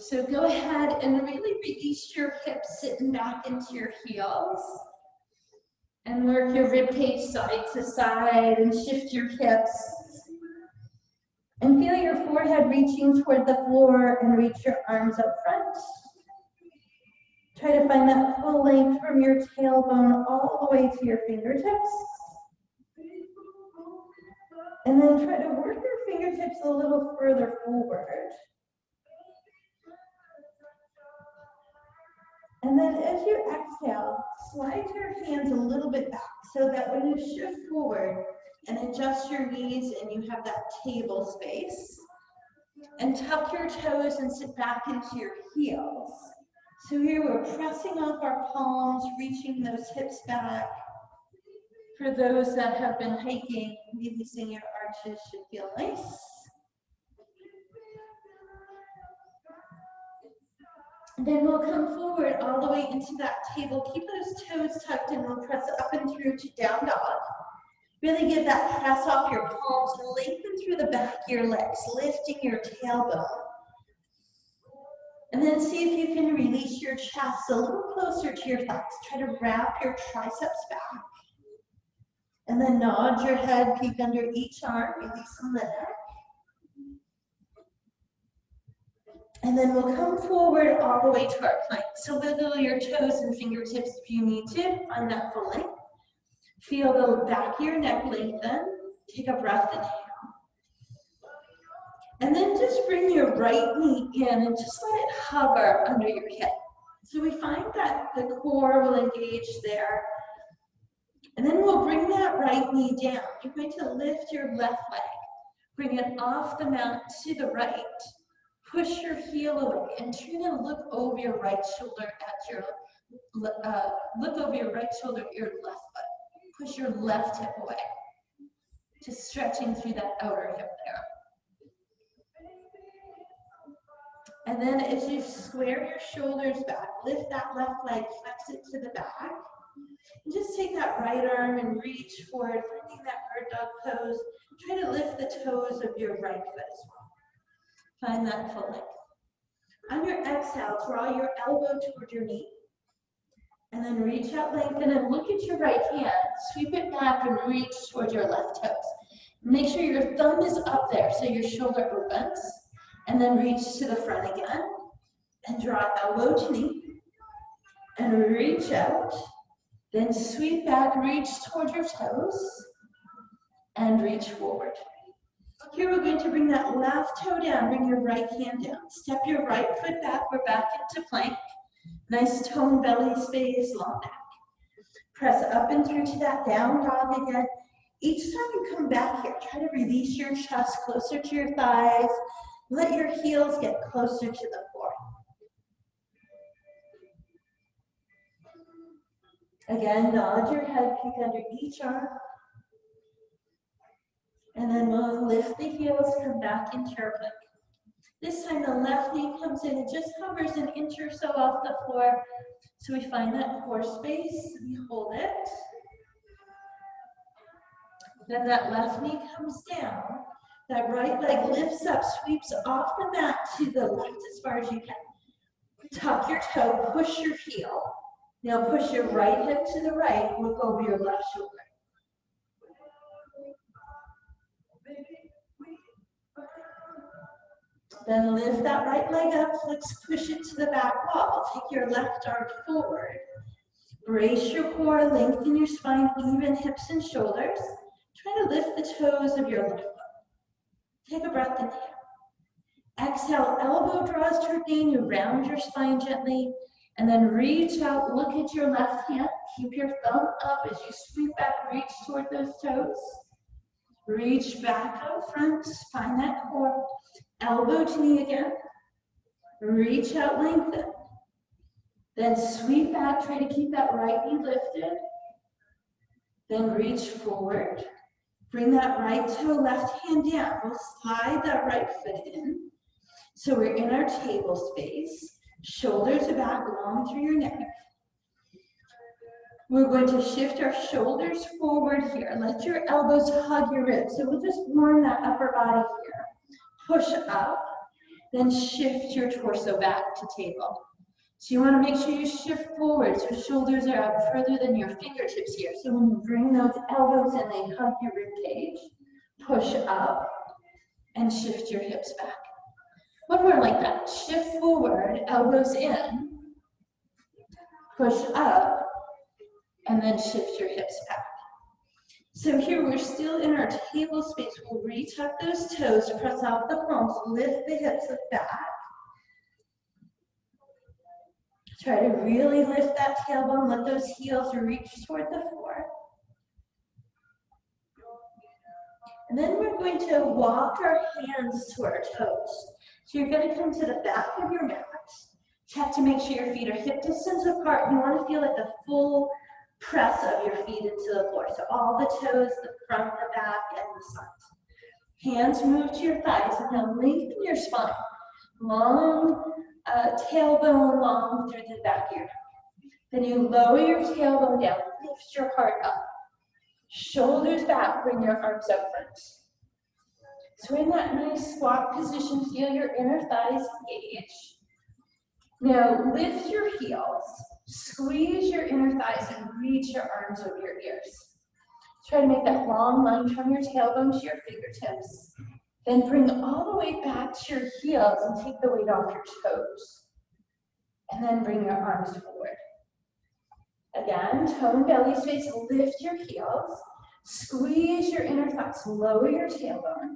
So go ahead and really release your hips, sitting back into your heels. And work your ribcage side to side and shift your hips. And feel your forehead reaching toward the floor and reach your arms up front. Try to find that full length from your tailbone all the way to your fingertips. And then try to work your fingertips a little further forward. And then as you exhale, slide your hands a little bit back so that when you shift forward and adjust your knees and you have that table space, and tuck your toes and sit back into your heels. So here we're pressing off our palms, reaching those hips back. For those that have been hiking, releasing your arches should feel nice. Then we'll come forward all the way into that table. Keep those toes tucked and we'll press up and through to down dog. Really give that press off your palms, lengthen through the back of your legs, lifting your tailbone. And then see if you can release your chest a little closer to your thighs. Try to wrap your triceps back. And then nod your head, peek under each arm, release from the neck. And then we'll come forward all the way to our plank. So wiggle your toes and fingertips if you need to. Find that full length. Feel the back of your neck lengthen. Take a breath, inhale. And then just bring your right knee in and just let it hover under your hip. So we find that the core will engage there. And then we'll bring that right knee down. You're going to lift your left leg. Bring it off the mat to the right. Push your heel away and you're going to look over your right shoulder at your your left foot. Push your left hip away. Just stretching through that outer hip there. And then as you square your shoulders back, lift that left leg, flex it to the back. And just take that right arm and reach forward, finding that bird dog pose. Try to lift the toes of your right foot as well. Find that full length. On your exhale, draw your elbow toward your knee. And then reach out, lengthen, and look at your right hand. Sweep it back and reach toward your left toes. Make sure your thumb is up there so your shoulder opens. And then reach to the front again. And draw elbow to knee. And reach out. Then sweep back, reach toward your toes. And reach forward. Here we're going to bring that left toe down, bring your right hand down. Step your right foot back, we're back into plank. Nice toned belly space, long back. Press up and through to that down dog again. Each time you come back here, try to release your chest closer to your thighs. Let your heels get closer to the floor. Again, nod your head, peek under each arm. And then we'll lift the heels, come back into your plank. This time the left knee comes in, it just hovers an inch or so off the floor. So we find that core space, we hold it. Then that left knee comes down. That right leg lifts up, sweeps off the mat to the left as far as you can. Tuck your toe, push your heel. Now push your right hip to the right, look over your left shoulder. Then lift that right leg up, flex, push it to the back wall. Take your left arm forward. Brace your core, lengthen your spine, even hips and shoulders. Try to lift the toes of your left foot. Take a breath, inhale. Exhale, elbow draws toward knee, you round your spine gently, and then reach out, look at your left hand. Keep your thumb up as you sweep back, reach toward those toes. Reach back out front, find that core. Elbow to knee again. Reach out, lengthen. Then sweep back, try to keep that right knee lifted. Then reach forward. Bring that right toe, left hand down. We'll slide that right foot in. So we're in our table space. Shoulders are back, long through your neck. We're going to shift our shoulders forward here. Let your elbows hug your ribs. So we'll just warm that upper body here. Push up. Then shift your torso back to table. So you want to make sure you shift forward so shoulders are out further than your fingertips here. So when you bring those elbows in, they hug your rib cage. Push up and shift your hips back. One more like that. Shift forward, elbows in, push up, and then shift your hips back. So here we're still in our table space. We'll retuck those toes, press out the palms, lift the hips up back. Try to really lift that tailbone, let those heels reach toward the floor. And then we're going to walk our hands to our toes. So you're going to come to the back of your mat. Check to make sure your feet are hip distance apart. You want to feel like the full press of your feet into the floor. So all the toes, the front, the back, and the side. Hands move to your thighs, and now lengthen your spine. Long tailbone long through the back of your neck. Then you lower your tailbone down, lift your heart up. Shoulders back, bring your arms up front. So in that nice squat position, feel your inner thighs engage. Now lift your heels, squeeze your inner thighs, and reach your arms over your ears. Try to make that long line from your tailbone to your fingertips. Then bring all the way back to your heels and take the weight off your toes. And then bring your arms forward. Again, tone belly space, lift your heels, squeeze your inner thighs, lower your tailbone.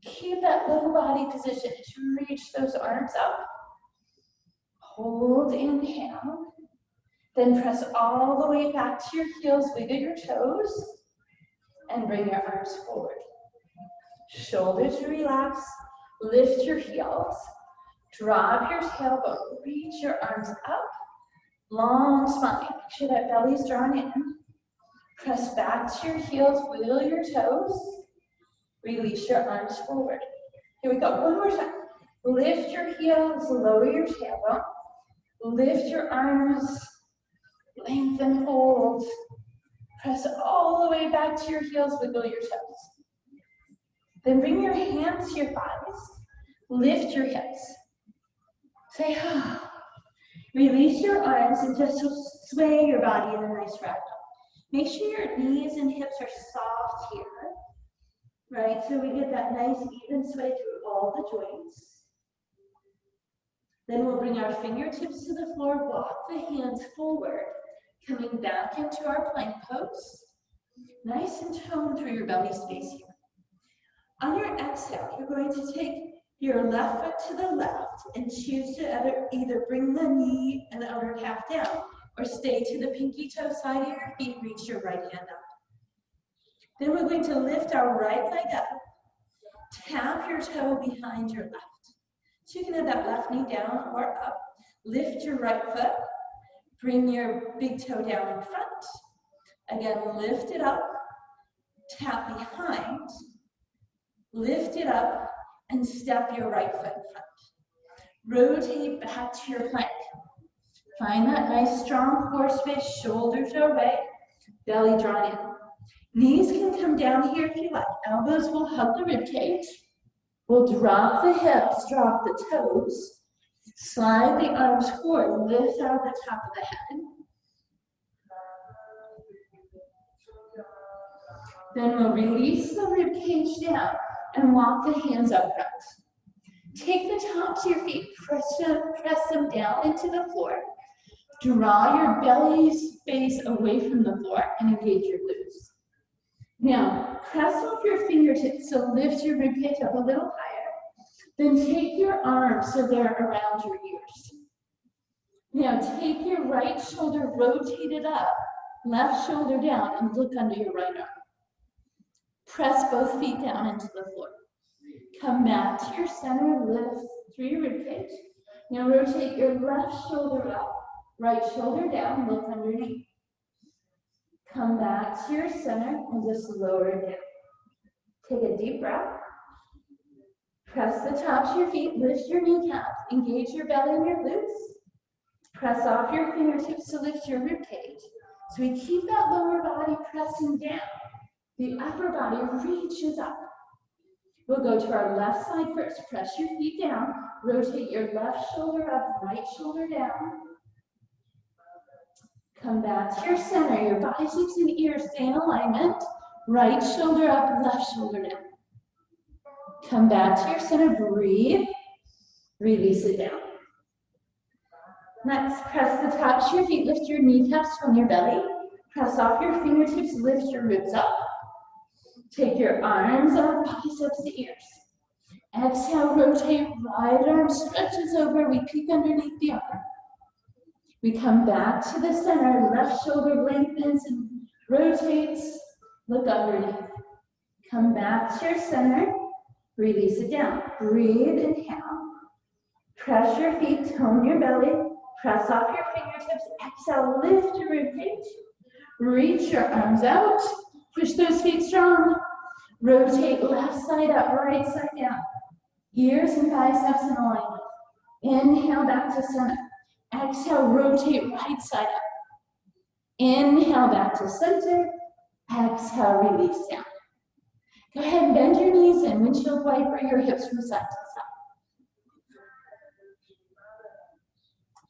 Keep that low body position to reach those arms up. Hold, inhale. Then press all the way back to your heels, wiggle your toes, and bring your arms forward. Shoulders relax, lift your heels, drop your tailbone, reach your arms up, long spine. Make sure that belly's drawn in. Press back to your heels, wiggle your toes, release your arms forward. Here we go, one more time. Lift your heels, lower your tailbone, lift your arms, lengthen, hold. Press all the way back to your heels, wiggle your toes. Then bring your hands to your thighs, lift your hips. Say, ah. Release your arms and just sway your body in a nice ragdoll. Make sure your knees and hips are soft here, right? So we get that nice even sway through all the joints. Then we'll bring our fingertips to the floor, walk the hands forward, coming back into our plank pose. Nice and toned through your belly space here. On your exhale, you're going to take your left foot to the left and choose to either bring the knee and the outer calf down or stay to the pinky toe side of your feet, reach your right hand up. Then we're going to lift our right leg up, tap your toe behind your left. So you can have that left knee down or up, lift your right foot, bring your big toe down in front. Again, lift it up, tap behind, lift it up, and step your right foot in front. Rotate back to your plank. Find that nice strong core space, shoulders are away, belly drawn in. Knees can come down here if you like. Elbows will hug the rib cage. We'll drop the hips, drop the toes. Slide the arms forward, lift out the top of the head. Then we'll release the rib cage down and walk the hands up front. Take the tops of your feet, press them down into the floor. Draw your belly space away from the floor and engage your glutes. Now, press off your fingertips, so lift your rib cage up a little higher. Then take your arms so they're around your ears. Now, take your right shoulder, rotate it up, left shoulder down, and look under your right arm. Press both feet down into the floor. Come back to your center, lift through your rib cage. Now rotate your left shoulder up, right shoulder down, look underneath. Come back to your center and just lower it down. Take a deep breath. Press the tops of your feet, lift your kneecaps, engage your belly and your glutes. Press off your fingertips to lift your rib cage. So we keep that lower body pressing down. The upper body reaches up. We'll go to our left side first. Press your feet down. Rotate your left shoulder up, right shoulder down. Come back to your center. Your biceps and ears stay in alignment. Right shoulder up, left shoulder down. Come back to your center. Breathe. Release it down. Next, press the tops of your feet. Lift your kneecaps from your belly. Press off your fingertips. Lift your ribs up. Take your arms up, biceps to ears. Exhale, rotate, right arm stretches over. We peek underneath the arm. We come back to the center. Left shoulder lengthens and rotates. Look underneath. Come back to your center. Release it down. Breathe, inhale. Press your feet, tone your belly. Press off your fingertips. Exhale, lift your ribcage. Reach your arms out. Push those feet strong. Rotate left side up, right side down. Ears and biceps in alignment. Inhale back to center. Exhale, rotate right side up. Inhale back to center. Exhale, release down. Go ahead and bend your knees and windshield wiper your hips from side to side.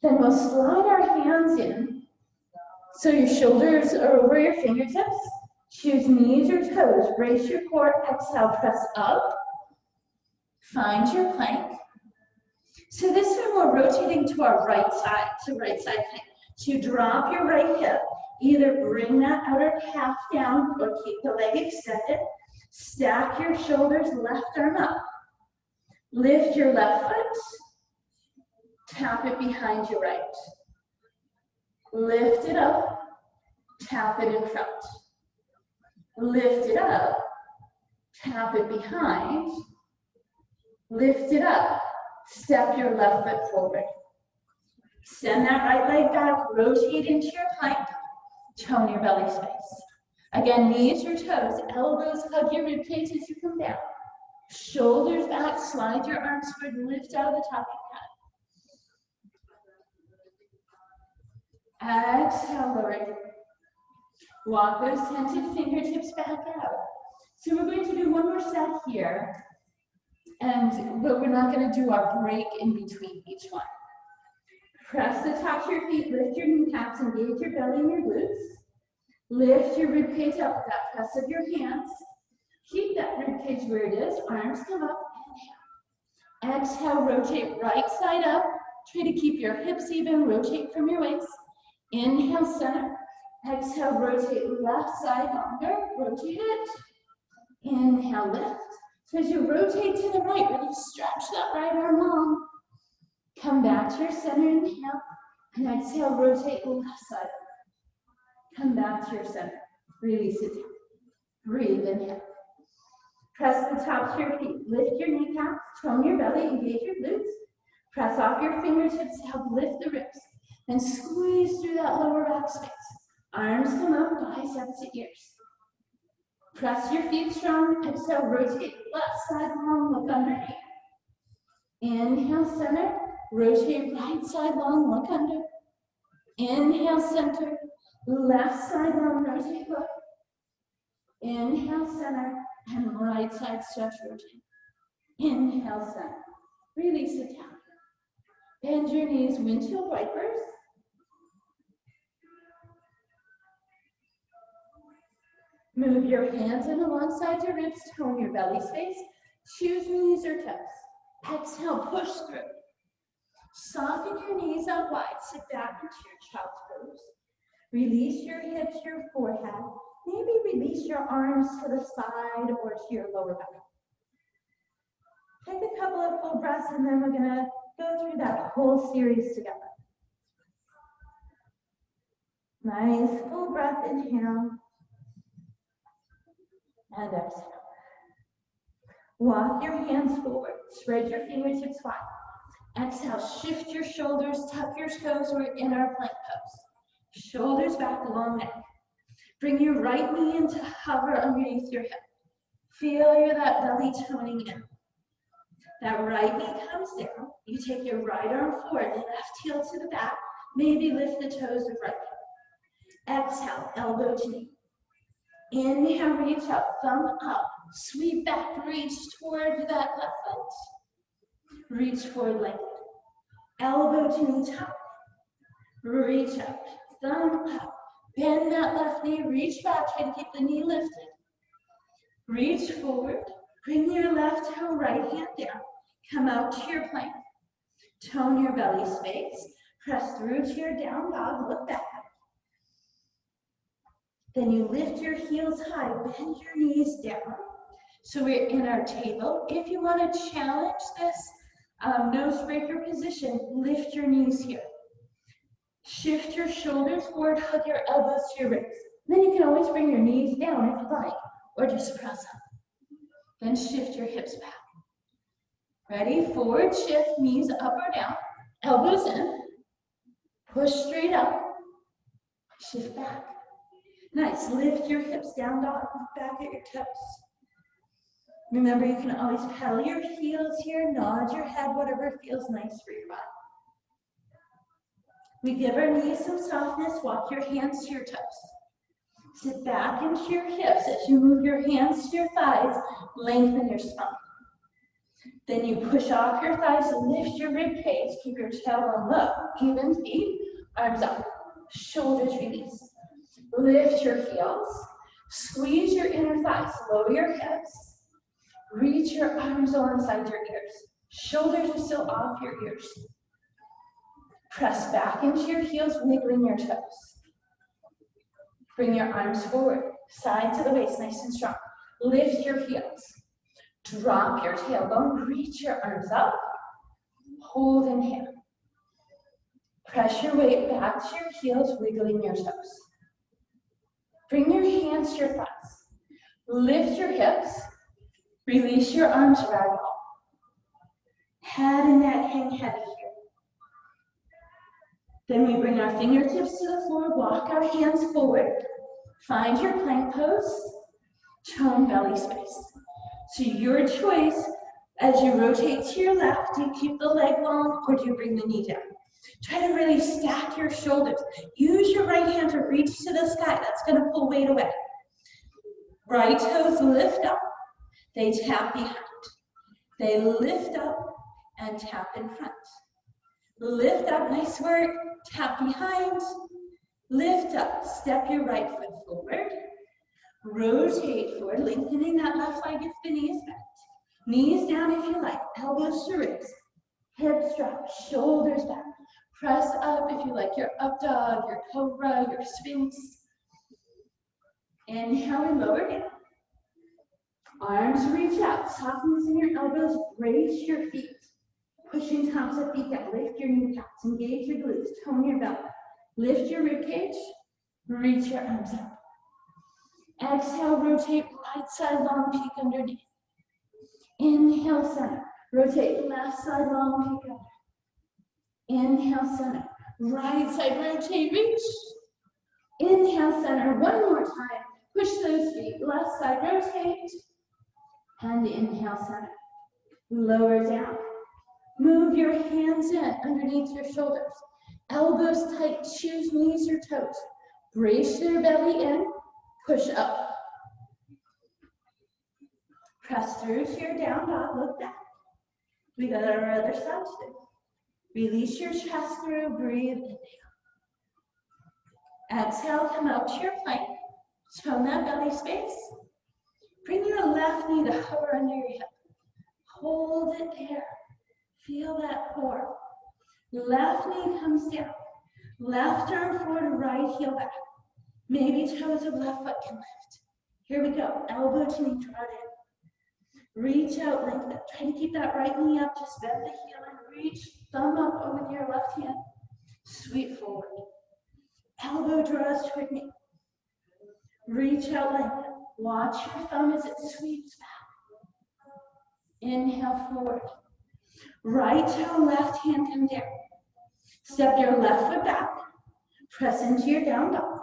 Then we'll slide our hands in so your shoulders are over your fingertips. Choose knees or toes. Brace your core. Exhale, press up. Find your plank. So this time we're rotating to our right side, to right side plank. To drop your right hip, either bring that outer calf down or keep the leg extended. Stack your shoulders, left arm up. Lift your left foot. Tap it behind your right. Lift it up. Tap it in front. Lift it up. Tap it behind. Lift it up. Step your left foot forward. Send that right leg back. Rotate into your plank. Tone your belly space. Again, knees or toes. Elbows hug your ribcage as you come down. Shoulders back. Slide your arms forward. Lift out of the top of your head. Exhale, lower it. Walk those tented fingertips back out. So we're going to do one more set here, but we're not going to do our break in between each one. Press the tops of your feet, lift your kneecaps, engage your belly and your glutes. Lift your ribcage up with that press of your hands. Keep that ribcage where it is. Arms come up. Inhale. Exhale, rotate right side up. Try to keep your hips even. Rotate from your waist. Inhale, center. Exhale, rotate left side longer. Rotate it. Inhale, lift. So as you rotate to the right, really stretch that right arm long. Come back to your center, inhale. And exhale, rotate left side. Come back to your center. Release it down. Breathe, inhale. Press the tops of your feet. Lift your kneecaps. Tone your belly. Engage your glutes. Press off your fingertips to help lift the ribs. And squeeze through that lower back space. Arms come up, biceps to ears. Press your feet strong. Exhale, rotate left side long, look underneath. Inhale, center. Rotate right side long, look under. Inhale, center. Left side long, rotate, look. Inhale, center. And right side stretch, rotate. Inhale, center. Release it down. Bend your knees, windshield wipers. Move your hands in alongside your ribs, tone your belly space. Choose knees or toes. Exhale, push through. Soften your knees out wide. Sit back into your child's pose. Release your hips, your forehead. Maybe release your arms to the side or to your lower back. Take a couple of full breaths and then we're going to go through that whole series together. Nice full breath, inhale. And exhale. Walk your hands forward. Spread your fingertips wide. Exhale, shift your shoulders, tuck your toes. We're in our plank pose. Shoulders back, long neck. Bring your right knee in to hover underneath your hip. Feel that belly toning in. That right knee comes down. You take your right arm forward, left heel to the back. Maybe lift the toes with right hip. Exhale, elbow to knee. Inhale, reach up, thumb up. Sweep back, reach toward that left foot. Reach forward like that. Elbow to knee tuck. Reach up, thumb up. Bend that left knee, reach back, try to keep the knee lifted. Reach forward, bring your left toe, right hand down. Come out to your plank. Tone your belly space. Press through to your down dog, look back. Then you lift your heels high, bend your knees down. So we're in our table. If you want to challenge this nose breaker position, lift your knees here. Shift your shoulders forward, hug your elbows to your ribs. Then you can always bring your knees down if you like, or just press up. Then shift your hips back. Ready? Forward shift, knees up or down, elbows in. Push straight up, shift back. Nice, lift your hips down, dog, look back at your toes. Remember, you can always pedal your heels here, nod your head, whatever feels nice for your body. We give our knees some softness, walk your hands to your toes. Sit back into your hips as you move your hands to your thighs, lengthen your spine. Then you push off your thighs, lift your rib cage, keep your tailbone low, even feet, arms up, shoulders release. Lift your heels, squeeze your inner thighs, lower your hips, reach your arms alongside your ears. Shoulders are still off your ears. Press back into your heels, wiggling your toes. Bring your arms forward, side to the waist, nice and strong. Lift your heels. Drop your tailbone, reach your arms up. Hold inhale. Press your weight back to your heels, wiggling your toes. Bring your hands to your thighs. Lift your hips. Release your arms, ragdoll. Head and neck hang heavy here. Then we bring our fingertips to the floor, walk our hands forward. Find your plank pose, tone belly space. So your choice, as you rotate to your left, do you keep the leg long or do you bring the knee down? Try to really stack your shoulders. Use your right hand to reach to the sky. That's going to pull weight away. Right toes lift up. They tap behind. They lift up and tap in front. Lift up, nice work. Tap behind. Lift up. Step your right foot forward. Rotate forward, lengthening that left leg if the knee is bent. Knees down if you like. Elbows to ribs. Hips drop. Shoulders back. Press up if you like your up dog, your cobra, your sphinx. Inhale and lower down. Arms reach out, softness in your elbows, brace your feet. Pushing tops of feet down, lift your kneecaps, engage your glutes, tone your belly. Lift your rib cage, reach your arms up. Exhale, rotate right side long, peek underneath. Inhale, center. Rotate left side long, peek under. Inhale, center. Right side, rotate, reach. Inhale, center. One more time. Push those feet. Left side, rotate. And inhale, center. Lower down. Move your hands in underneath your shoulders. Elbows tight, choose knees or toes. Brace your belly in. Push up. Press through to your down dog. Look back. We got our other side today. Release your chest through, breathe, inhale. Exhale, come out to your plank. Tone that belly space. Bring your left knee to hover under your hip. Hold it there. Feel that core. Left knee comes down. Left arm forward, right heel back. Maybe toes of left foot can lift. Here we go. Elbow to knee, draw it in. Reach out, lengthen. Try to keep that right knee up. Just bend the heel and reach. Thumb up with your left hand. Sweep forward. Elbow draws toward knee. Reach out, lengthen. Watch your thumb as it sweeps back. Inhale forward. Right toe, left hand come down. Step your left foot back. Press into your down dog.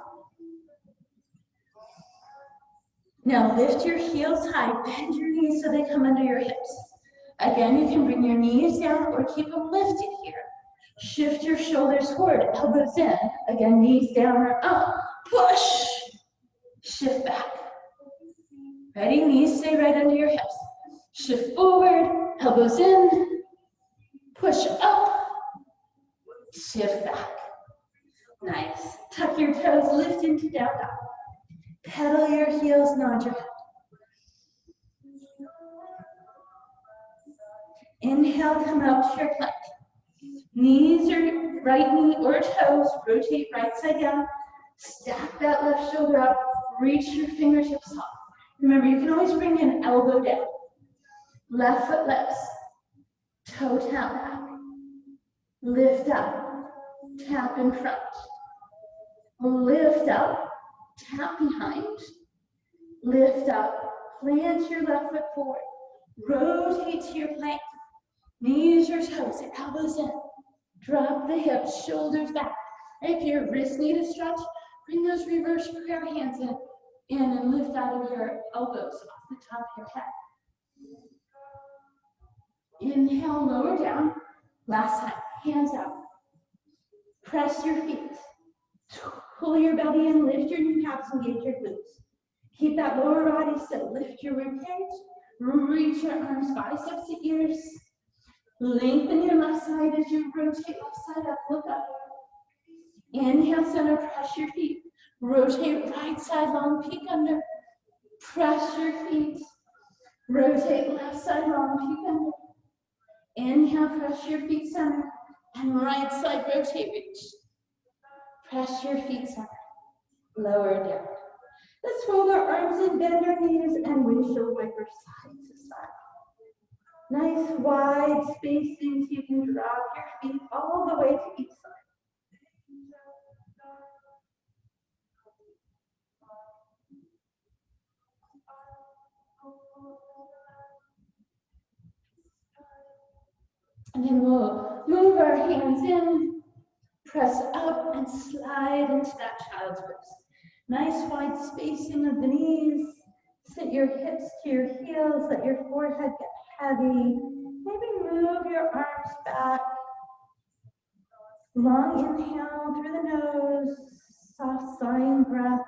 Now lift your heels high, bend your knees so they come under your hips. Again, you can bring your knees down or keep them lifted here. Shift your shoulders forward, elbows in. Again, knees down or up. Push. Shift back. Ready, knees stay right under your hips. Shift forward, elbows in, push up, shift back. Nice. Tuck your toes, lift into down dog. Pedal your heels, nod your head. Inhale, come out to your plank. Knees or right knee or toes, rotate right side down. Stack that left shoulder up, reach your fingertips up. Remember, you can always bring an elbow down. Left foot lifts, toe tap back. Lift up, tap in front. Lift up, tap behind. Lift up, plant your left foot forward. Rotate to your plank. Knees or toes, elbows in. Drop the hips, shoulders back. If your wrists need a stretch, bring those reverse prayer hands in and lift out of your elbows off the top of your head. Inhale, lower down. Last time, hands out. Press your feet. Pull your belly in, lift your kneecaps, engage your glutes. Keep that lower body still. Lift your ribcage. Reach your arms, biceps to ears. Lengthen your left side as you rotate left side up, look up. Inhale, center, press your feet. Rotate right side long, peek under. Press your feet. Rotate left side long, peek under. Inhale, press your feet center. And right side, rotate, reach. Press your feet center. Lower down. Let's roll our arms in, bend our knees, and windshield wiper side to side. Nice wide spacing so you can drop your feet all the way to each side. And then we'll move our hands in, press up, and slide into that child's pose. Nice wide spacing of the knees. Sit your hips to your heels, let your forehead get heavy. Maybe move your arms back. Long inhale through the nose, soft sighing breath.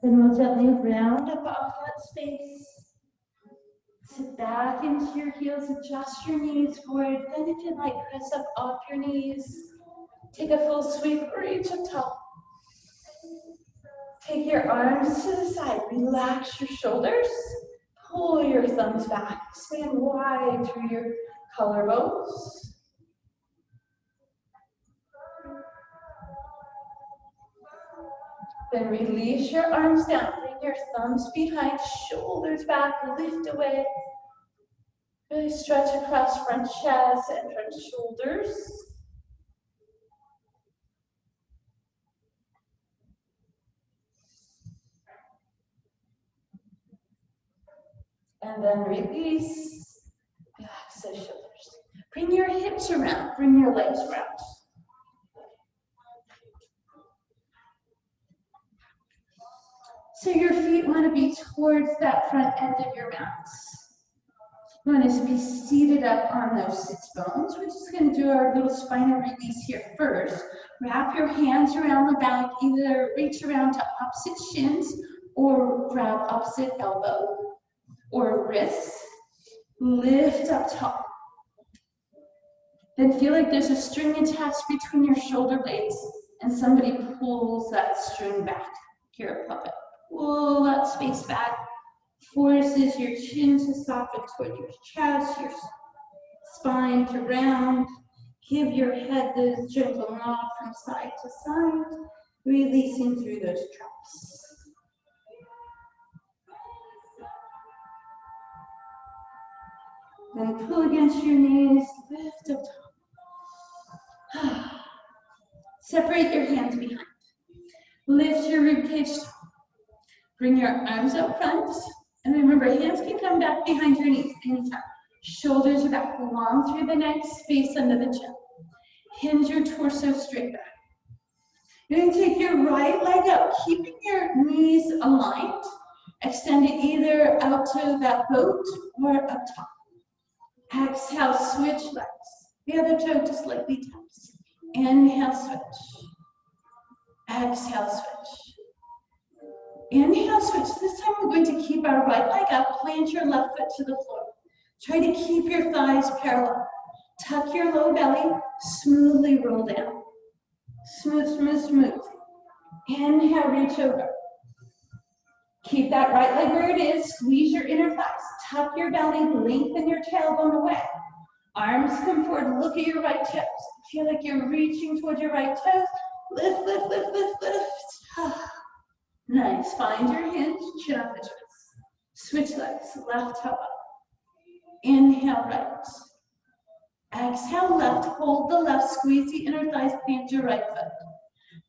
Then we'll gently round up off that space. Sit back into your heels, adjust your knees forward. Then if you'd like, press up off your knees. Take a full sweep, reach up top. Take your arms to the side, relax your shoulders. Pull your thumbs back, expand wide through your collarbones. Then release your arms down, bring your thumbs behind, shoulders back, lift away. Really stretch across front chest and front shoulders. And then release, relax those shoulders. Bring your hips around, bring your legs around. So your feet want to be towards that front end of your mat. You want to be seated up on those sits bones. We're just going to do our little spinal release here first. Wrap your hands around the back, either reach around to opposite shins or grab opposite elbow or wrist. Lift up top. Then feel like there's a string attached between your shoulder blades and somebody pulls that string back. You're a puppet. Pull that space back. Forces your chin to soften toward your chest, your spine to round. Give your head this gentle nod from side to side, releasing through those traps. Then pull against your knees, lift up top. Separate your hands behind. Lift your ribcage. Bring your arms up front. And remember, hands can come back behind your knees anytime. Shoulders are back, long through the neck, space under the chin. Hinge your torso straight back. You're going to take your right leg out, keeping your knees aligned. Extend it either out to that boat or up top. Exhale, switch legs. The other toe just lightly taps. Inhale, switch. Exhale, switch. Inhale, switch. This time we're going to keep our right leg up. Plant your left foot to the floor. Try to keep your thighs parallel. Tuck your low belly. Smoothly roll down. Smooth, smooth, smooth. Inhale, reach over. Keep that right leg where it is. Squeeze your inner thighs. Tuck your belly. Lengthen your tailbone away. Arms come forward. Look at your right toes. Feel like you're reaching towards your right toes. Lift, lift, lift, lift, lift. Nice. Find your hinge. Chin up the chest. Switch legs. Left toe up. Inhale, right. Exhale, left. Hold the left. Squeeze the inner thighs. Plant your right foot.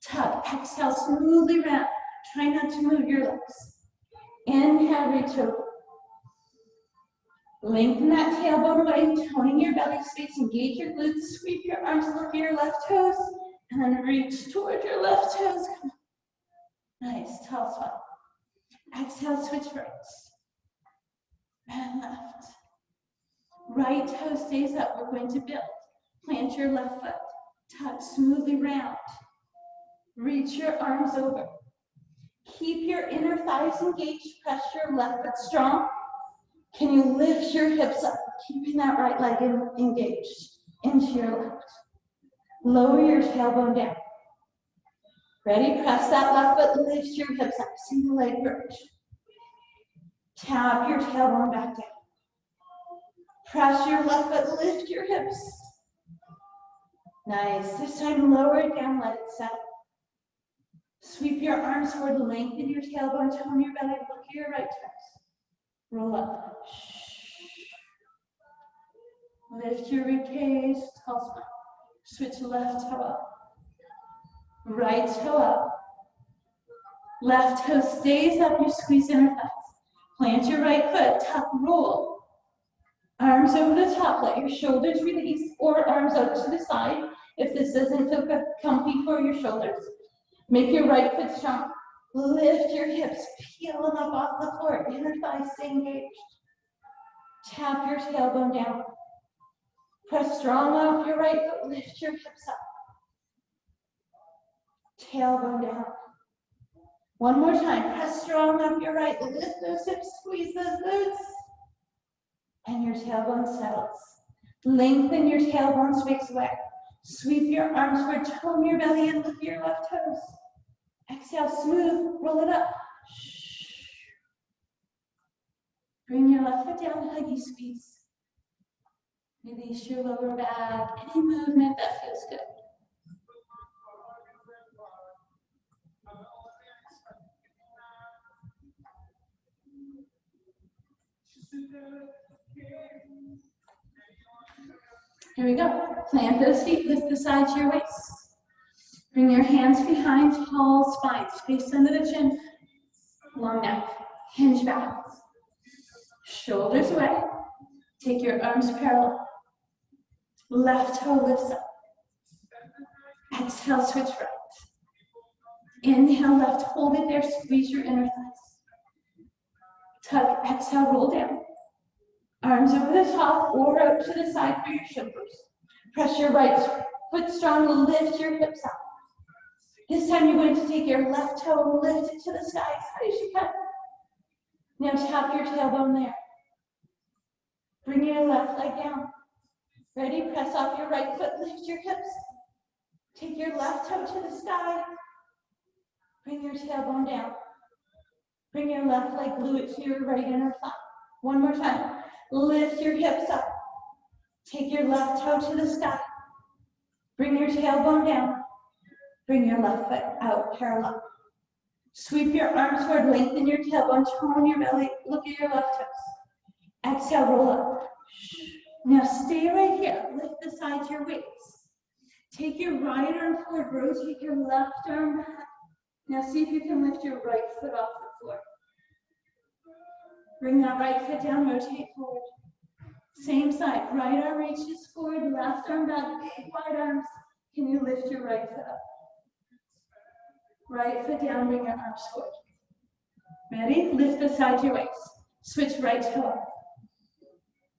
Tuck. Exhale, smoothly round. Try not to move your legs. Inhale, reach over. Lengthen that tailbone away, toning your belly space, engage your glutes, sweep your arms, look at your left toes, and then reach toward your left toes. Come on. Nice, tall spot. Exhale, switch right. And left. Right toe stays up. We're going to build. Plant your left foot. Tuck smoothly round. Reach your arms over. Keep your inner thighs engaged. Press your left foot strong. Can you lift your hips up, keeping that right leg engaged into your left? Lower your tailbone down. Ready? Press that left foot, lift your hips up. Single leg bridge. Tap your tailbone back down. Press your left foot, lift your hips. Nice. This time, lower it down, let it settle. Sweep your arms forward, lengthen your tailbone, tone your belly, look at your right toes. Roll up. Lift your ribcage, tall spine. Switch left toe up. Right toe up. Left toe stays up, you squeeze inner thighs. Plant your right foot, tuck, roll. Arms over the top, let your shoulders release, or arms out to the side. If this doesn't feel comfy for your shoulders, make your right foot strong. Lift your hips, peel them up off the floor. Inner thighs stay engaged. Tap your tailbone down. Press strong off your right foot. Lift your hips up. Tailbone down. One more time. Press strong off your right. Lift those hips. Squeeze those glutes. And your tailbone settles. Lengthen your tailbone space away. Sweep your arms forward. Tone your belly and lift your left toes. Exhale, smooth, roll it up. Bring your left foot down, huggy squeeze. Release your lower back, any movement that feels good. Here we go. Plant those feet, lift the sides of your waist. Bring your hands behind, tall spine, space under the chin, long neck, hinge back. Shoulders away. Take your arms parallel. Left toe lifts up. Exhale, switch right. Inhale, left, hold it there, squeeze your inner thighs. Tuck, exhale, roll down. Arms over the top or out to the side for your shoulders. Press your right foot strong, lift your hips up. This time you're going to take your left toe, lift it to the sky as high as you can. Now tap your tailbone there. Bring your left leg down. Ready? Press off your right foot, lift your hips. Take your left toe to the sky. Bring your tailbone down. Bring your left leg, glue it to your right inner thigh. One more time. Lift your hips up. Take your left toe to the sky. Bring your tailbone down. Bring your left foot out parallel. Sweep your arms forward, lengthen your tailbone, tone your belly, look at your left toes. Exhale, roll up. Now stay right here. Lift the sides of your weights. Take your right arm forward, rotate your left arm back. Now see if you can lift your right foot off the floor. Bring that right foot down, rotate forward. Same side, right arm reaches forward, left arm back, big wide arms. Can you lift your right foot up? Right foot down, bring your arms forward. Ready? Lift beside your waist. Switch right toe up.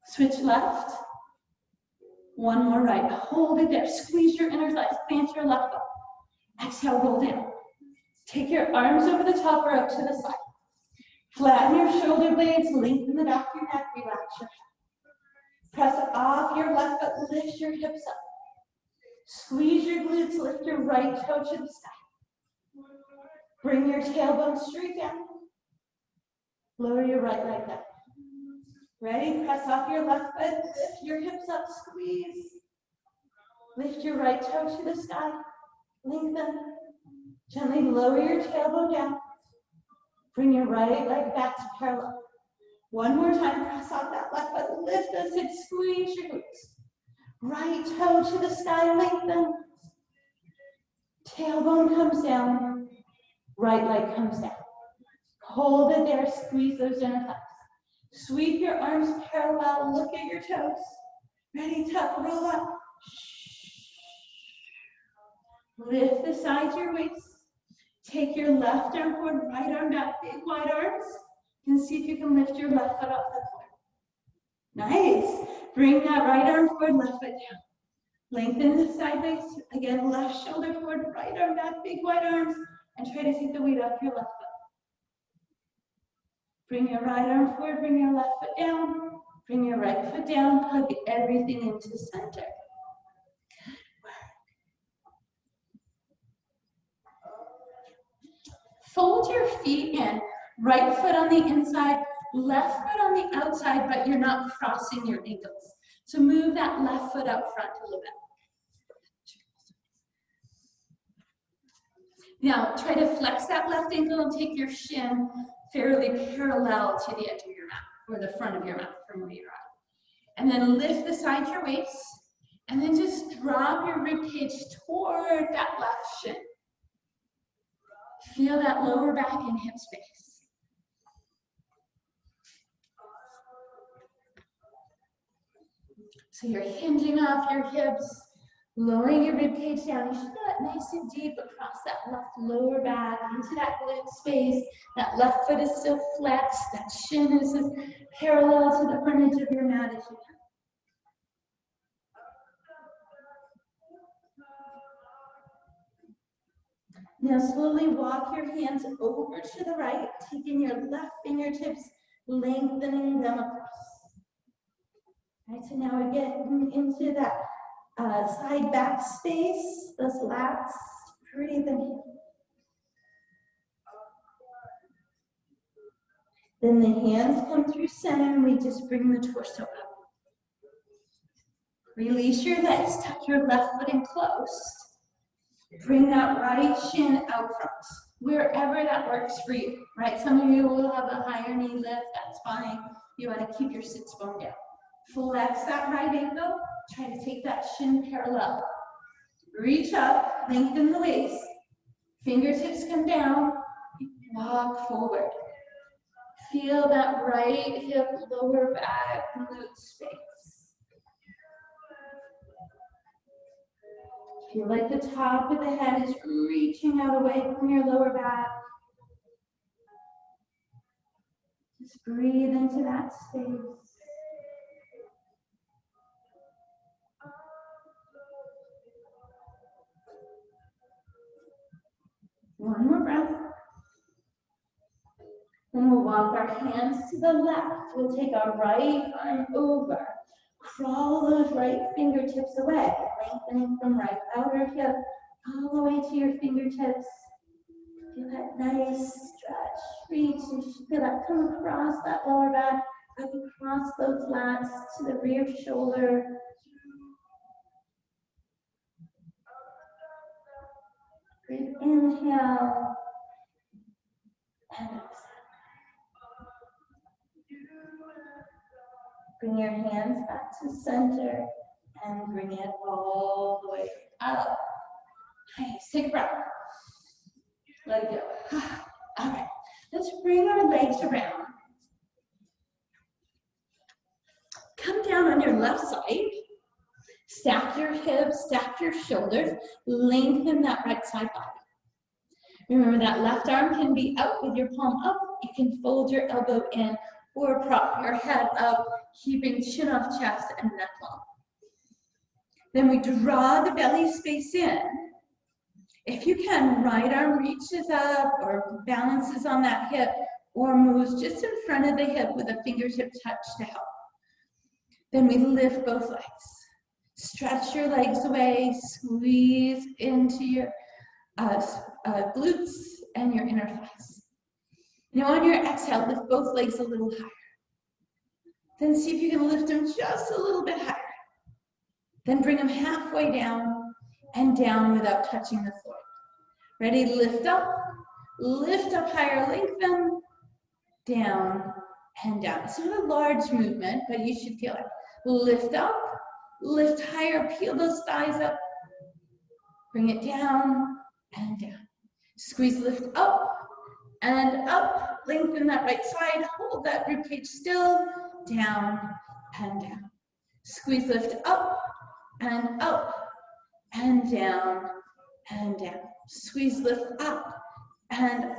Switch left. One more right. Hold it there. Squeeze your inner thighs. Plant your left foot. Exhale, roll down. Take your arms over the top or up to the side. Flatten your shoulder blades. Lengthen the back of your neck. Relax your head. Press off your left foot. Lift your hips up. Squeeze your glutes. Lift your right toe to the sky. Bring your tailbone straight down. Lower your right leg down. Ready? Press off your left foot. Lift your hips up. Squeeze. Lift your right toe to the sky. Lengthen. Gently lower your tailbone down. Bring your right leg back to parallel. One more time. Press off that left foot. Lift the sit. Squeeze your glutes. Right toe to the sky. Lengthen. Tailbone comes down. Right leg comes down. Hold it there. Squeeze those inner thighs. Sweep your arms parallel. Look at your toes. Ready, tuck, roll up. Lift the sides of your waist. Take your left arm forward, right arm back, big wide arms. And see if you can lift your left foot off the floor. Nice. Bring that right arm forward, left foot down. Lengthen the sideways. Again, left shoulder forward, right arm back, big wide arms. And try to take the weight off your left foot. Bring your right arm forward, bring your left foot down. Bring your right foot down, hug everything into center. Fold your feet in. Right foot on the inside, left foot on the outside, but you're not crossing your ankles. So move that left foot out front a little bit. Now, try to flex that left ankle and take your shin fairly parallel to the edge of your mat, or the front of your mat from where you're at. And then lift the side of your waist, and then just drop your rib cage toward that left shin. Feel that lower back and hip space. So you're hinging off your hips, lowering your rib cage down. You should feel it nice and deep across that left lower back into that glute space. That left foot is still flexed. That shin is as parallel to the front edge of your mat as you can. Now slowly walk your hands over to the right, taking your left fingertips, lengthening them across. All right, so now we're getting into that side back space, those lats. Breathe in. Then the hands come through center and we just bring the torso up. Release your legs, tuck your left foot in close. Bring that right shin out front, wherever that works for you, right? Some of you will have a higher knee lift, that's fine. You want to keep your sits bone down. Flex that right ankle, try to take that shin parallel. Reach up, lengthen the waist. Fingertips come down, walk forward. Feel that right hip, lower back, glute space. Feel like the top of the head is reaching out away from your lower back. Just breathe into that space. One more breath. Then we'll walk our hands to the left. We'll take our right arm over. Crawl those right fingertips away, lengthening from right outer hip all the way to your fingertips. Feel that nice stretch, reach, and feel that come across that lower back, up across those lats to the rear shoulder. Great inhale and exhale. Bring your hands back to center and bring it all the way up. Nice, take a breath. Let it go. All right, let's bring our legs around. Come down on your left side. Stack your hips, stack your shoulders, lengthen that right side body. Remember that left arm can be out with your palm up. You can fold your elbow in or prop your head up, keeping chin off chest and neck long. Then we draw the belly space in. If you can, right arm reaches up or balances on that hip or moves just in front of the hip with a fingertip touch to help. Then we lift both legs. Stretch your legs away, squeeze into your glutes and your inner thighs. Now on your exhale, lift both legs a little higher. Then see if you can lift them just a little bit higher. Then bring them halfway down and down without touching the floor. Ready? Lift up higher, lengthen, down and down. It's not a large movement, but you should feel it. Lift up, lift higher, peel those thighs up, bring it down and down. Squeeze, lift up and up, lengthen that right side, hold that ribcage still, down and down. Squeeze, lift up and down and down. Squeeze, lift up and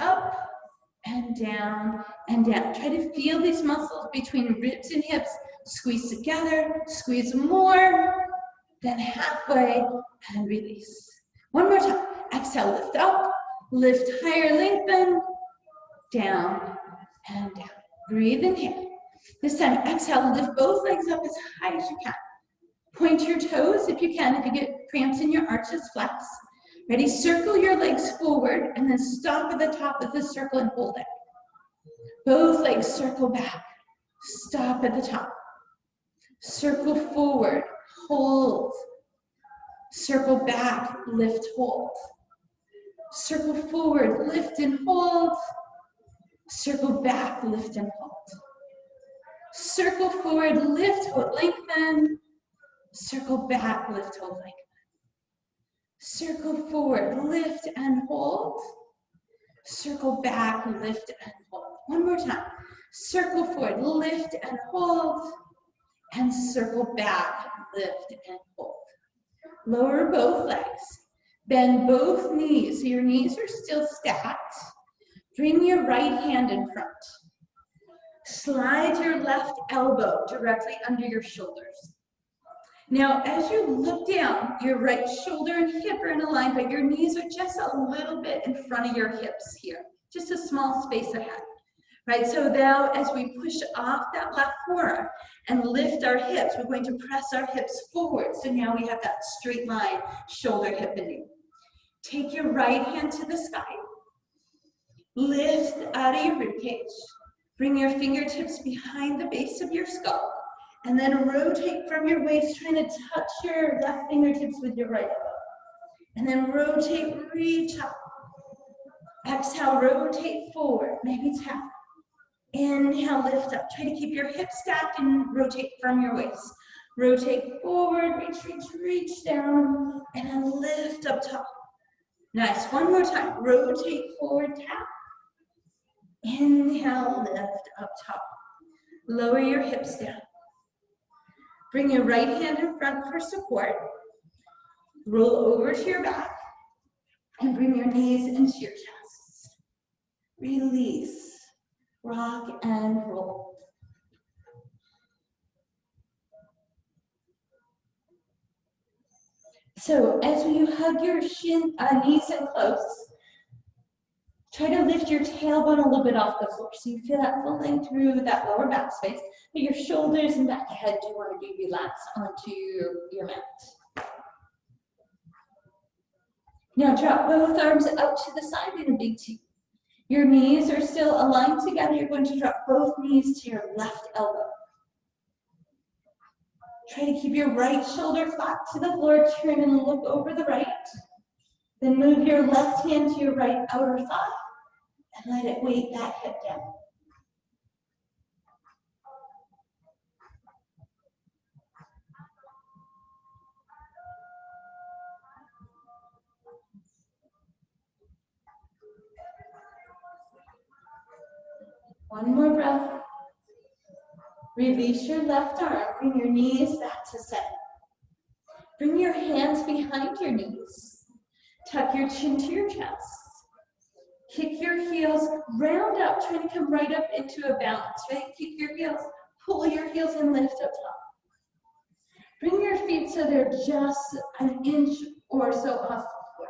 down and down. Try to feel these muscles between ribs and hips. Squeeze together, squeeze more, then halfway and release. One more time. Exhale, lift up, lift higher, lengthen, down and down. Breathe in here. This time, exhale, lift both legs up as high as you can. Point your toes if you can. If you get cramps in your arches, flex. Ready? Circle your legs forward and then stop at the top of the circle and hold it. Both legs circle back. Stop at the top. Circle forward, hold. Circle back, lift, hold. Circle forward, lift and hold. Circle back, lift and hold. Circle forward, lift, hold, lengthen. Circle back, lift, hold, lengthen. Circle forward, lift and hold. Circle back, lift and hold. One more time. Circle forward, lift and hold. And circle back, lift and hold. Lower both legs. Bend both knees so your knees are still stacked. Bring your right hand in front. Slide your left elbow directly under your shoulders. Now, as you look down, your right shoulder and hip are in a line, but your knees are just a little bit in front of your hips here, just a small space ahead. Right, so now as we push off that left forearm and lift our hips, we're going to press our hips forward. So now we have that straight line, shoulder, hip, and knee. Take your right hand to the sky. Lift out of your ribcage. Bring your fingertips behind the base of your skull. And then rotate from your waist, trying to touch your left fingertips with your right elbow. And then rotate, reach up. Exhale, rotate forward, maybe tap. Inhale, lift up. Try to keep your hips stacked and rotate from your waist. Rotate forward, reach, reach, reach down, and then lift up top. Nice. One more time. Rotate forward, tap. Inhale, lift up top. Lower your hips down. Bring your right hand in front for support. Roll over to your back and bring your knees into your chest. Release. Rock and roll. So as you hug your knees in close, try to lift your tailbone a little bit off the floor. So you feel that pulling through that lower back space, but your shoulders and back head do want to be relaxed onto your mat. Now drop both arms out to the side in a big T. Your knees are still aligned together. You're going to drop both knees to your left elbow. Try to keep your right shoulder flat to the floor. Turn and look over the right. Then move your left hand to your right outer thigh and let it weight that hip down. One more breath. Release your left arm. Bring your knees back to center. Bring your hands behind your knees. Tuck your chin to your chest. Kick your heels, round up, trying to come right up into a balance, right? Kick your heels, pull your heels and lift up top. Bring your feet so they're just an inch or so off the floor.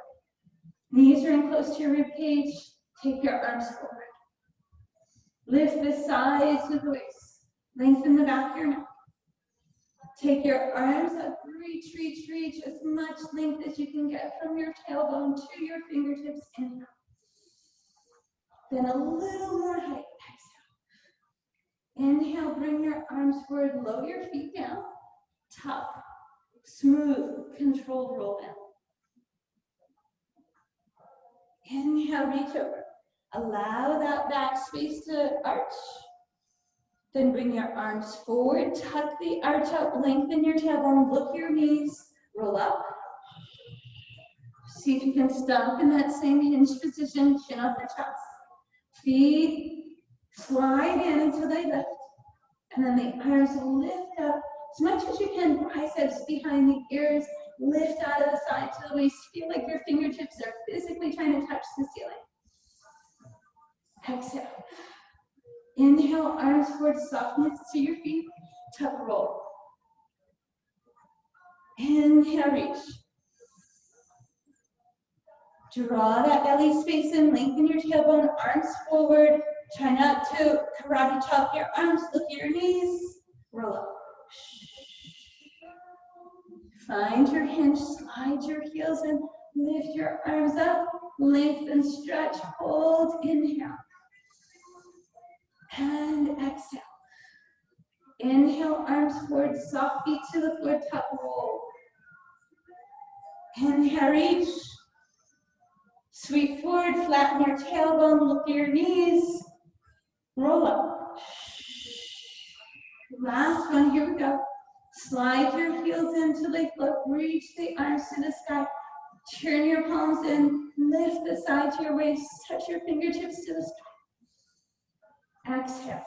Knees are in close to your rib cage. Take your arms forward. Lift the sides of the waist. Lengthen the back of your neck. Take your arms up, reach, reach, reach, as much length as you can get from your tailbone to your fingertips. Inhale. Then a little more height. Exhale. Inhale, bring your arms forward, lower your feet down. Tough, smooth, controlled roll down. Inhale, reach over. Allow that back space to arch. Then bring your arms forward, tuck the arch up, lengthen your tailbone, look your knees, roll up. See if you can stop in that same hinge position, chin off the chest. Feet slide in until they lift. And then the arms lift up as much as you can, biceps behind the ears, lift out of the side to the waist. Feel like your fingertips are physically trying to touch the ceiling. Exhale. Inhale, arms forward, softness to your feet, tuck roll. Inhale, reach. Draw that belly space in, lengthen your tailbone, arms forward. Try not to karate chop your arms, look at your knees, roll up. Find your hinge, slide your heels in, lift your arms up, lengthen, stretch, hold, inhale. And exhale. Inhale, arms forward, soft feet to the floor, tuck roll. Inhale, reach. Sweep forward, flatten your tailbone, look at your knees. Roll up. Last one, here we go. Slide your heels in till they flip, reach the arms to the sky. Turn your palms in, lift the side to your waist, touch your fingertips to the sky. Exhale.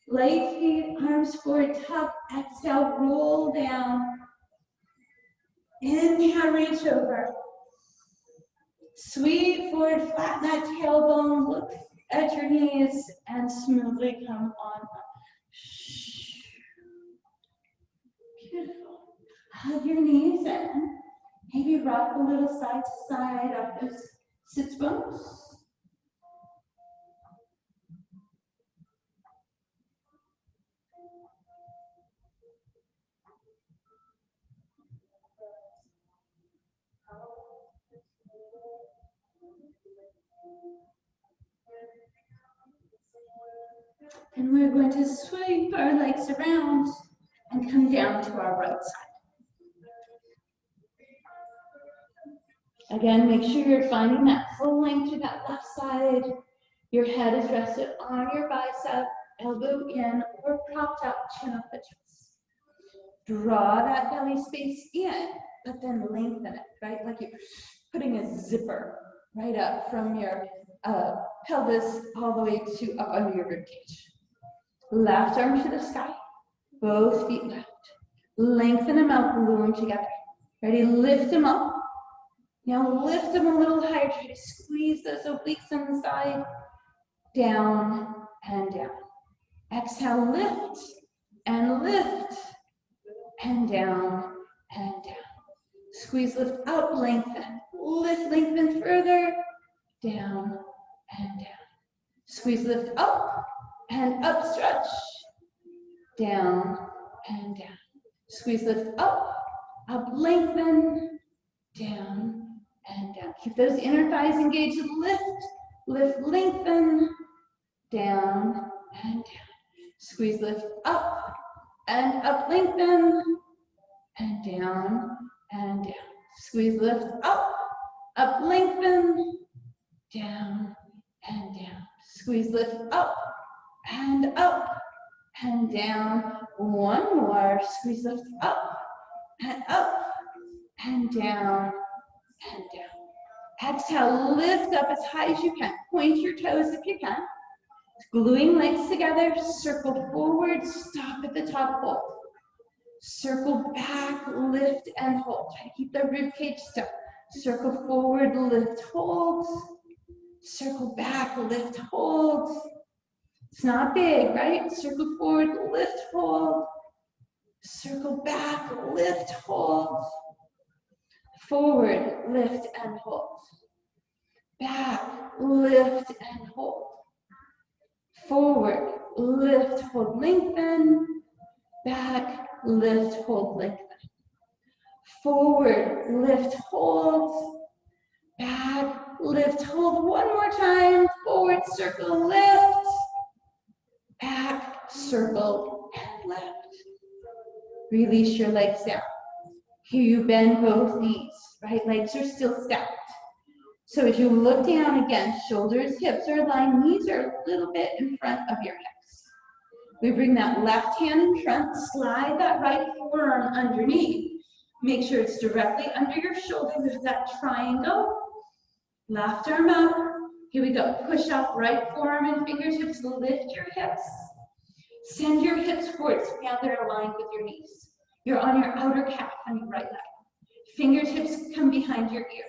Light feet, arms forward, tuck. Exhale, roll down. Inhale, reach over. Sweep forward, flatten that tailbone, look at your knees, and smoothly come on up. Beautiful. Hug your knees in. Maybe rock a little side to side off those sits bones. And we're going to sweep our legs around and come down to our right side. Again, make sure you're finding that full length to that left side. Your head is rested on your bicep, elbow in, or propped up, chin up the chest. Draw that belly space in, but then lengthen it, right? Like you're putting a zipper right up from your pelvis all the way to up under your ribcage. Left arm to the sky, both feet left. Lengthen them out, glue them together. Ready, lift them up. Now lift them a little higher, try to squeeze those obliques on the side. Down and down. Exhale, lift and lift and down and down. Squeeze, lift up, lengthen. Lift, lengthen further. Down and down. Squeeze, lift up and up, stretch. Down and down. Squeeze, lift up, lengthen. Down and down. Keep those inner thighs engaged. Lift, lift, lengthen. Down and down. Squeeze, lift up, lengthen. And down and down. Squeeze, lift up, lengthen. Down and down. Squeeze, lift up and down. One more. Squeeze, lift up and down and down. Exhale, lift up as high as you can. Point your toes if you can. Gluing legs together, circle forward, stop at the top, hold. Circle back, lift and hold. Try to keep the rib cage still. Circle forward, lift, hold. Circle back, lift, hold. It's not big, right? Circle forward, lift, hold. Circle back, lift, hold. Forward, lift and hold. Back, lift and hold. Forward, lift, hold, lengthen. Back, lift, hold, lengthen. Forward, lift, hold. Back, lift, hold. One more time. Forward, circle, lift. Back, circle, and lift. Release your legs down. Here you bend both knees. Right legs are still stacked. So as you look down again, shoulders, hips are aligned, knees are a little bit in front of your hips. We bring that left hand in front, slide that right forearm underneath. Make sure it's directly under your shoulder with that triangle. Left arm up. Here we go. Push up, right forearm and fingertips, lift your hips. Send your hips forward so now they're aligned with your knees. You're on your outer calf on your right leg. Fingertips come behind your ear.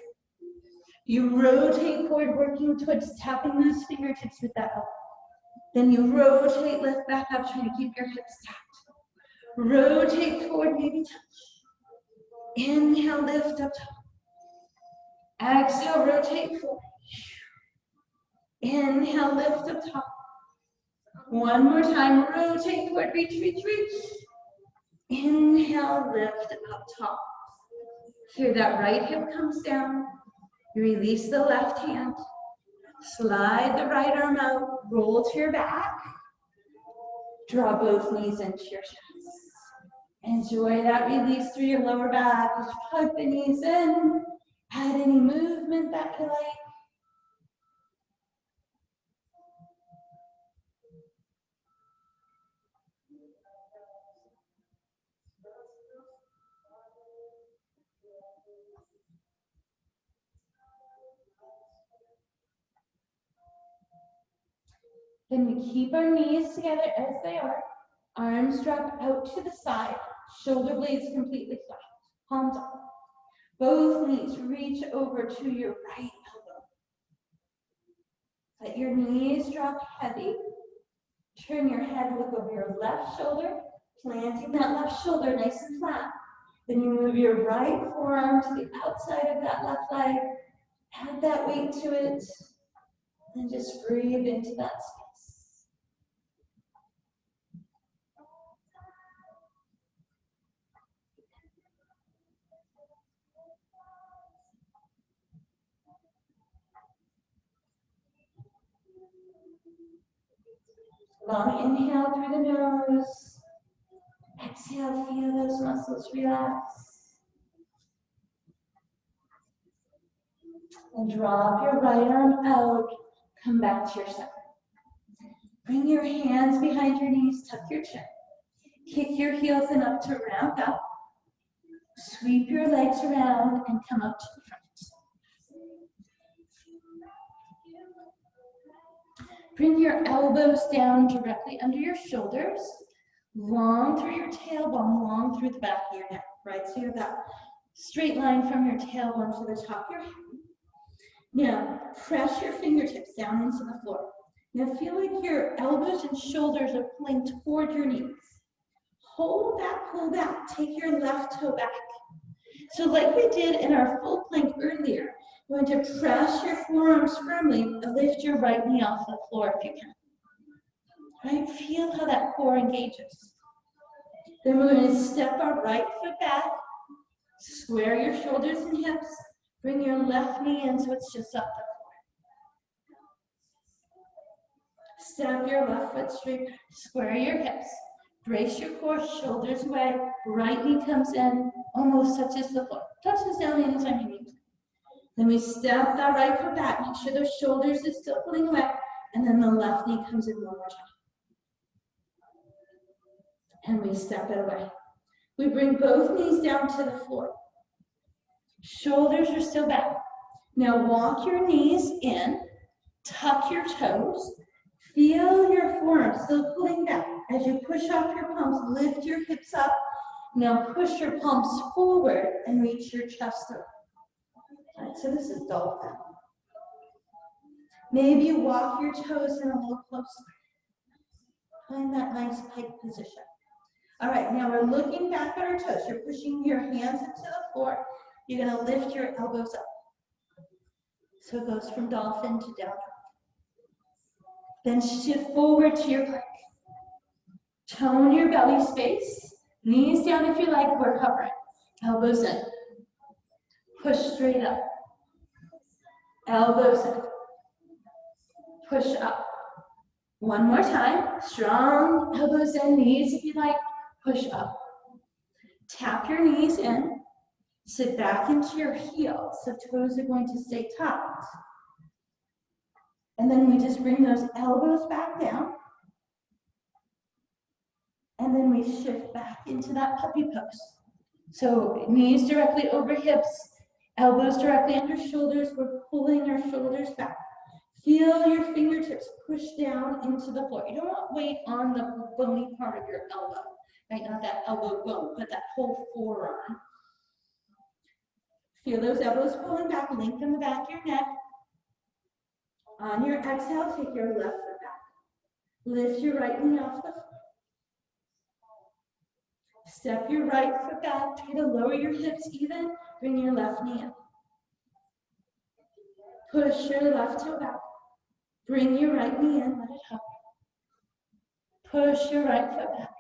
You rotate forward, working towards tapping those fingertips with that elbow. Then you rotate, lift back up, trying to keep your hips tapped. Rotate forward, maybe touch. Inhale, lift up top. Exhale, rotate forward. Inhale, lift up top. One more time, rotate forward, reach, reach, reach. Inhale, lift up top. Here that right hip comes down. You release the left hand. Slide the right arm out, roll to your back. Draw both knees into your chest. Enjoy that release through your lower back. Just hug the knees in. Add any movement that you like. Then we keep our knees together as they are. Arms drop out to the side. Shoulder blades completely flat. Palms up. Both knees reach over to your right elbow. Let your knees drop heavy. Turn your head, look over your left shoulder, planting that left shoulder nice and flat. Then you move your right forearm to the outside of that left leg. Add that weight to it. And just breathe into that space. Long inhale through the nose. Exhale, feel those muscles relax. And drop your right arm out. Come back to your center. Bring your hands behind your knees, tuck your chin. Kick your heels in up to round up. Sweep your legs around and come up to the front. Bring your elbows down directly under your shoulders, long through your tailbone, long through the back of your neck, right? So you have that straight line from your tailbone to the top of your head. Now, press your fingertips down into the floor. Now, feel like your elbows and shoulders are pulling toward your knees. Hold that, pull back. Take your left toe back. So like we did in our full plank earlier, you're going to press your forearms firmly and lift your right knee off the floor if you can. Right? Feel how that core engages. Then we're going to step our right foot back, square your shoulders and hips, bring your left knee in so it's just up the floor. Step your left foot straight, square your hips, brace your core, shoulders away, right knee comes in, almost touches the floor. Touches down anytime you need to. Then we step that right foot back, make sure those shoulders are still pulling away, and then the left knee comes in one more time. And we step it away. We bring both knees down to the floor. Shoulders are still back. Now walk your knees in, tuck your toes, feel your forearms still pulling back. As you push off your palms, lift your hips up Now push your palms forward and reach your chest up. All right, so this is dolphin. Maybe you walk your toes in a little closer. Find that nice pike position. All right, now we're looking back at our toes. You're pushing your hands into the floor. You're gonna lift your elbows up. So it goes from dolphin to down. Then shift forward to your plank. Tone your belly space. Knees down if you like, we're hovering. Elbows in. Push straight up. Elbows in. Push up. One more time. Strong elbows in, knees if you like. Push up. Tap your knees in. Sit back into your heels. So toes are going to stay tucked. And then we just bring those elbows back down. And then we shift back into that puppy pose. So knees directly over hips, elbows directly under shoulders. We're pulling our shoulders back. Feel your fingertips push down into the floor. You don't want weight on the bony part of your elbow, right? Not that elbow bone, but that whole forearm. Feel those elbows pulling back, lengthen the back of your neck. On your exhale, take your left foot back. Lift your right knee off the floor. Step your right foot back, try to lower your hips even, bring your left knee in. Push your left toe back. Bring your right knee in, let it hover. Push your right foot back.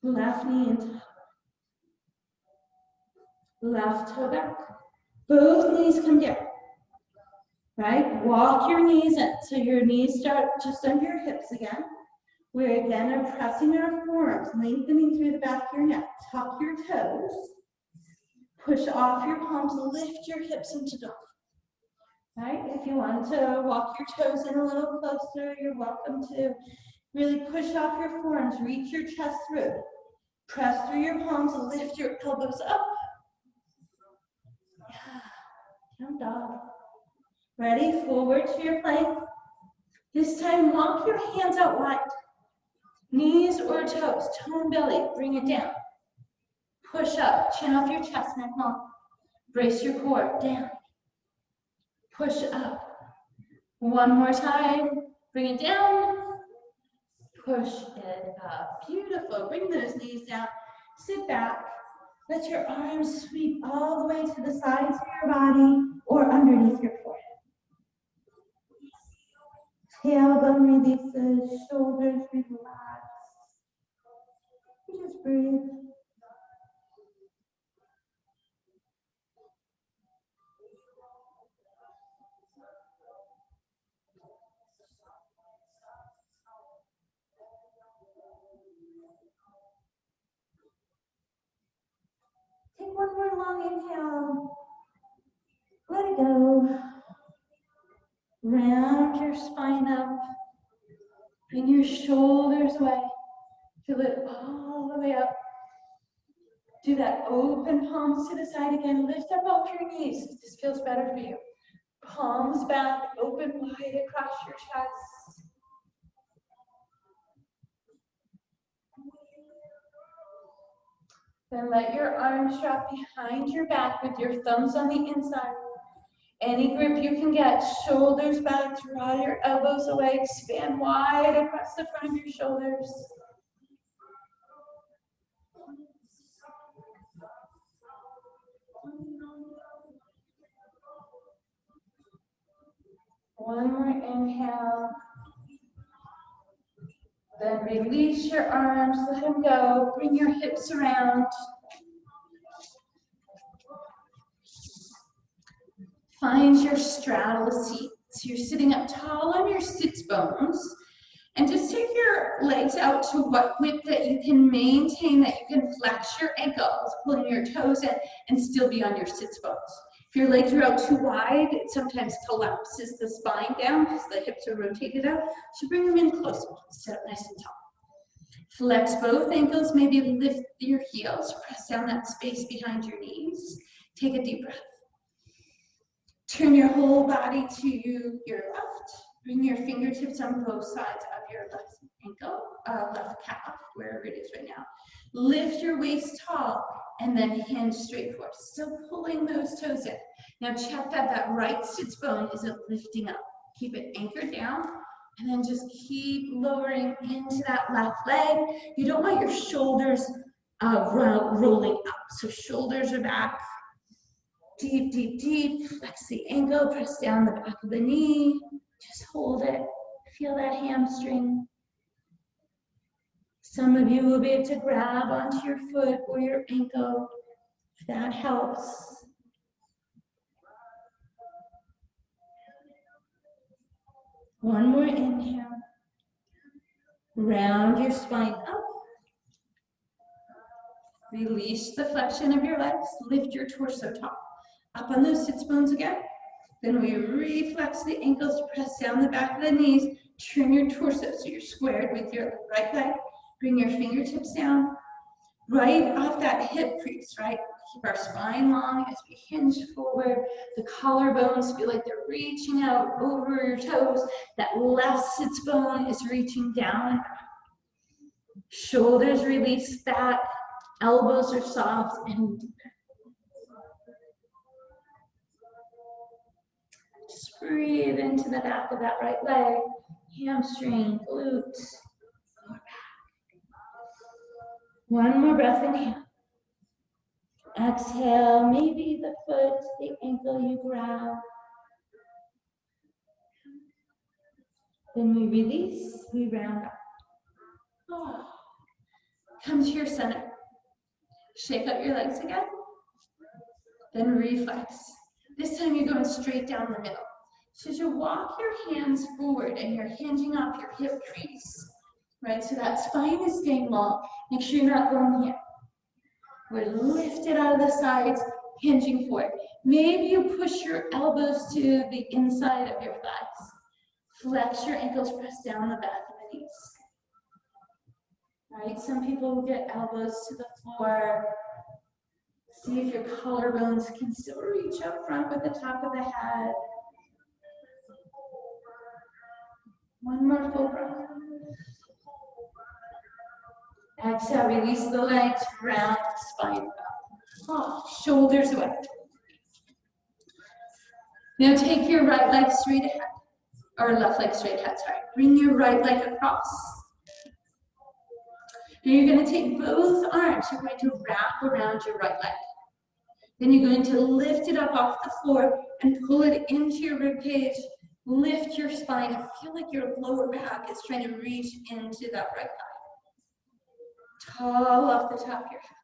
Left knee into hover. Left toe back. Both knees come down. Right? Walk your knees in. So your knees start just under your hips again. We again are pressing our forearms, lengthening through the back of your neck. Tuck your toes. Push off your palms, lift your hips into dolphin. Right? If you want to walk your toes in a little closer, you're welcome to. Really push off your forearms, reach your chest through. Press through your palms, lift your elbows up. Yeah, down dog. Ready? Forward to your plank. This time, walk your hands out wide. Knees or toes, tone belly, bring it down. Push up, chin off your chest, neck long. Brace your core, down. Push up. One more time, bring it down. Push it up, beautiful. Bring those knees down, sit back. Let your arms sweep all the way to the sides of your body or underneath your forehead. Tailbone releases, shoulders relax. Just breathe. Take one more long inhale. Let it go. Round your spine up. Bring your shoulders away. Feel it all the way up. Do that open palms to the side again. Lift up off your knees if this feels better for you. Palms back, open wide across your chest. Then let your arms drop behind your back with your thumbs on the inside. Any grip you can get, shoulders back, draw your elbows away, expand wide across the front of your shoulders. One more inhale. Then release your arms, let them go. Bring your hips around. Find your straddle seat. So you're sitting up tall on your sits bones. And just take your legs out to what width that you can maintain, that you can flex your ankles, pulling your toes in, and still be on your sits bones. If your legs are out too wide, it sometimes collapses the spine down because the hips are rotated out. So bring them in close, sit up nice and tall. Flex both ankles, maybe lift your heels, press down that space behind your knees. Take a deep breath. Turn your whole body to your left. Bring your fingertips on both sides of your left knee. ankle, left calf, wherever it is right now. Lift your waist tall and then hinge straight forward. Still pulling those toes in. Now check that right sits bone isn't lifting up. Keep it anchored down and then just keep lowering into that left leg. You don't want your shoulders rolling up. So shoulders are back. Deep, deep, deep. Flex the ankle, press down the back of the knee. Just hold it. Feel that hamstring. Some of you will be able to grab onto your foot or your ankle, if that helps. One more inhale. Round your spine up. Release the flexion of your legs. Lift your torso tall. Up on those sits bones again. Then we reflex the ankles, press down the back of the knees, turn your torso so you're squared with your right leg. Bring your fingertips down. Right off that hip crease, right? Keep our spine long as we hinge forward. The collarbones feel like they're reaching out over your toes. That left sits bone is reaching down and back. Shoulders release back. Elbows are soft and deep. Just breathe into the back of that right leg. Hamstring, glutes. Lower back. One more breath, inhale. Exhale, maybe the foot, the ankle you grab. Then we release, we round up. Oh. Come to your center. Shake out your legs again. Then reflex. This time you're going straight down the middle. So as you walk your hands forward and you're hinging off your hip crease, right? So that spine is staying long. Make sure you're not going here. We're lifted out of the sides, hinging forward. Maybe you push your elbows to the inside of your thighs. Flex your ankles, press down the back of the knees. Right? Some people will get elbows to the floor. See if your collarbones can still reach up front with the top of the head. One more full breath. Exhale, release the legs, round the spine up. Oh, shoulders away. Now take your right leg straight ahead, or left leg straight ahead, sorry. Bring your right leg across. Now you're going to take both arms, you're going to wrap around your right leg. Then you're going to lift it up off the floor and pull it into your ribcage. Lift your spine and feel like your lower back is trying to reach into that right thigh. Tall off the top of your head.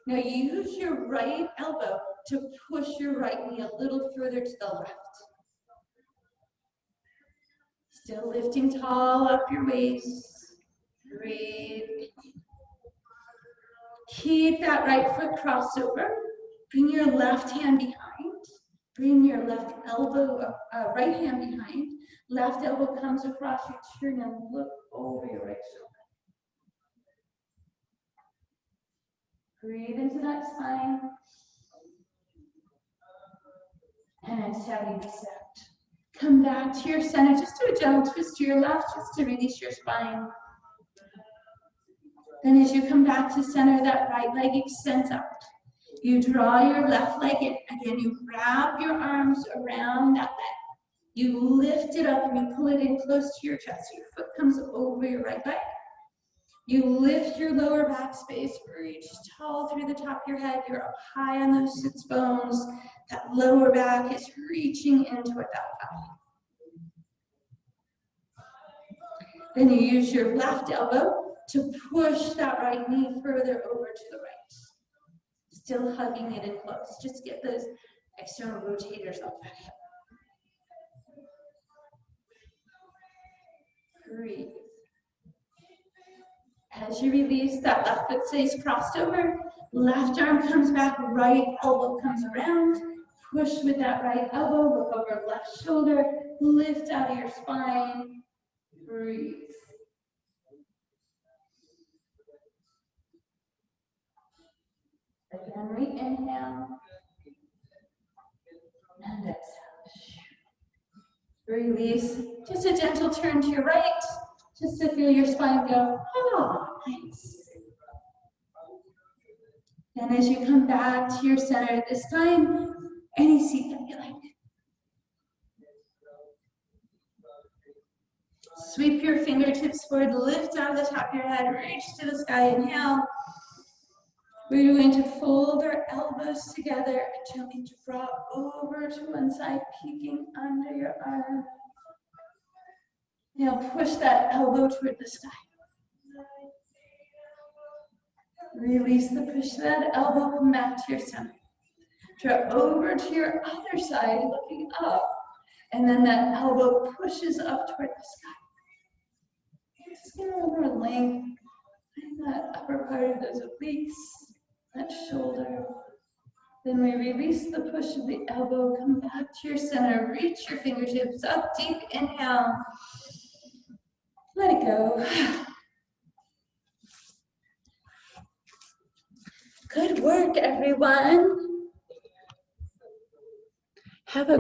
Now use your right elbow to push your right knee a little further to the left. Still lifting tall up your waist. Breathe. Keep that right foot crossed over. Bring your left hand behind. Bring your left elbow, right hand behind. Left elbow comes across. You turn and look over your right shoulder. Breathe into that spine. And exhale, you reset. Come back to your center. Just do a gentle twist to your left, just to release your spine. Then as you come back to center, that right leg extends out. You draw your left leg in. Again, you wrap your arms around that leg. You lift it up and you pull it in close to your chest. Your foot comes over your right leg. You lift your lower back space, reach tall through the top of your head. You're up high on those sits bones. That lower back is reaching in toward that thigh. Then you use your left elbow to push that right knee further over to the right. Still hugging it in close. Just get those external rotators off that hip. Breathe. As you release, that left foot stays crossed over. Left arm comes back, right elbow comes around. Push with that right elbow, look over left shoulder, lift out of your spine. Breathe. Again, re-inhale. And exhale. Release. Just a gentle turn to your right. Just to feel your spine go, ah, nice. Then as you come back to your center, this time, any seat that you like. Sweep your fingertips forward, lift out of the top of your head, reach to the sky, inhale. We're going to fold our elbows together and gently drop over to one side, peeking under your arm. Now push that elbow toward the sky. Release the push of that elbow, come back to your center. Draw over to your other side, looking up. And then that elbow pushes up toward the sky. Just get a little more length in that upper part of those obliques, that shoulder. Then we release the push of the elbow, come back to your center, reach your fingertips up deep, inhale. Let it go. Good work, everyone. Have a